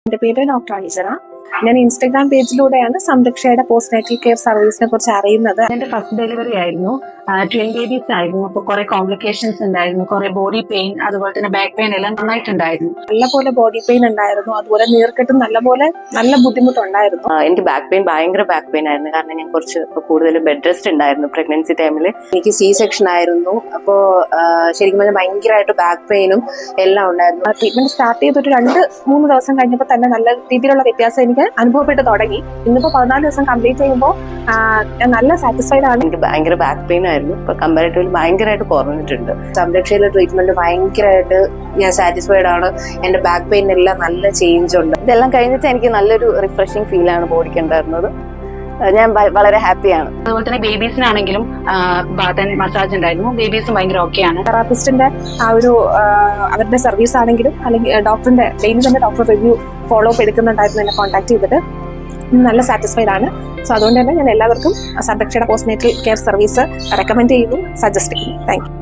എൻ്റെ പേര് ഡോക്ടർ അനിജന. ഞാൻ ഇൻസ്റ്റഗ്രാം പേജിലൂടെയാണ് സംരക്ഷയുടെ പോസ്റ്റ് നാറ്റൽ കെയർ സർവീസിനെ കുറിച്ച് അറിയുന്നത്. എന്റെ ഫസ്റ്റ് ഡെലിവറി ആയിരുന്നു, ട്വിൻ ബേബീസ് ആയിരുന്നു. അപ്പോൾ കുറെ കോംപ്ലിക്കേഷൻസ് ഉണ്ടായിരുന്നു, കുറെ ബോഡി പെയിൻ, അതുപോലെ തന്നെ ബാക്ക് പെയിൻ എല്ലാം നന്നായിട്ടുണ്ടായിരുന്നു. നല്ലപോലെ ബോഡി പെയിൻ ഉണ്ടായിരുന്നു, അതുപോലെ നീർക്കെട്ടും നല്ല ബുദ്ധിമുട്ടുണ്ടായിരുന്നു. എനിക്ക് ബാക്ക് പെയിൻ ഭയങ്കര ബാക്ക് പെയിൻ ആയിരുന്നു. കാരണം ഞാൻ കുറച്ച് കൂടുതൽ ബെഡ് റെസ്റ്റ് ഉണ്ടായിരുന്നു പ്രഗ്നൻസി ടൈമിൽ. എനിക്ക് C-സെക്ഷൻ ആയിരുന്നു. അപ്പോൾ ശരിക്കും പറഞ്ഞാൽ ഭയങ്കരമായിട്ട് ബാക്ക് പെയിനും എല്ലാം ഉണ്ടായിരുന്നു. ട്രീറ്റ്മെന്റ് സ്റ്റാർട്ട് ചെയ്തിട്ട് 2-3 ദിവസം കഴിഞ്ഞപ്പോൾ തന്നെ നല്ല രീതിയിലുള്ള വ്യത്യാസം എനിക്ക് അനുഭവപ്പെട്ട് തുടങ്ങി. ഇന്നിപ്പോൾ 14 ദിവസം കംപ്ലീറ്റ് ചെയ്യുമ്പോൾ ഞാൻ നല്ല സാറ്റിസ്ഫൈഡ് ആണ്. എനിക്ക് ഭയങ്കര ബാക്ക് പെയിൻ ആയിരുന്നു. ഇപ്പൊ കമ്പാരിറ്റീവ്ലി ഭയങ്കരമായിട്ട് കുറഞ്ഞിട്ടുണ്ട്. സംരക്ഷയിലെ ട്രീറ്റ്മെന്റ് ഭയങ്കരമായിട്ട് ഞാൻ സാറ്റിസ്ഫൈഡ് ആണ്. എന്റെ ബാക്ക് പെയിൻ എല്ലാം നല്ല ചേഞ്ച് ഉണ്ട്. ഇതെല്ലാം കഴിഞ്ഞിട്ട് എനിക്ക് നല്ലൊരു റിഫ്രഷിംഗ് ഫീൽ ആണ് ബോഡിക്ക് ഉണ്ടായിരുന്നത്. ഞാൻ വളരെ ഹാപ്പിയാണ്. അതുപോലെ തന്നെ ബേബീസിനാണെങ്കിലും ബാത്ത് ആൻഡ് മസാജ് ഉണ്ടായിരുന്നു. ബേബീസും ഭയങ്കര ഓക്കെയാണ്. തെറാപ്പിസ്റ്റിന്റെ അവരുടെ സർവീസ് ആണെങ്കിലും അല്ലെങ്കിൽ ഡോക്ടറിന്റെ ഡെയിലി തന്നെ ഡോക്ടർ റിവ്യൂ ഫോളോ അപ്പ് എടുക്കുന്നുണ്ടായിരുന്നു. എന്നെ കോൺടാക്ട് ചെയ്തിട്ട് നല്ല സാറ്റിസ്ഫൈഡ് ആണ്. സോ അതുകൊണ്ട് തന്നെ ഞാൻ എല്ലാവർക്കും സംരക്ഷയുടെ post natal care service recommend ചെയ്യുന്നു, സജസ്റ്റ് ചെയ്യുന്നു. Thank U.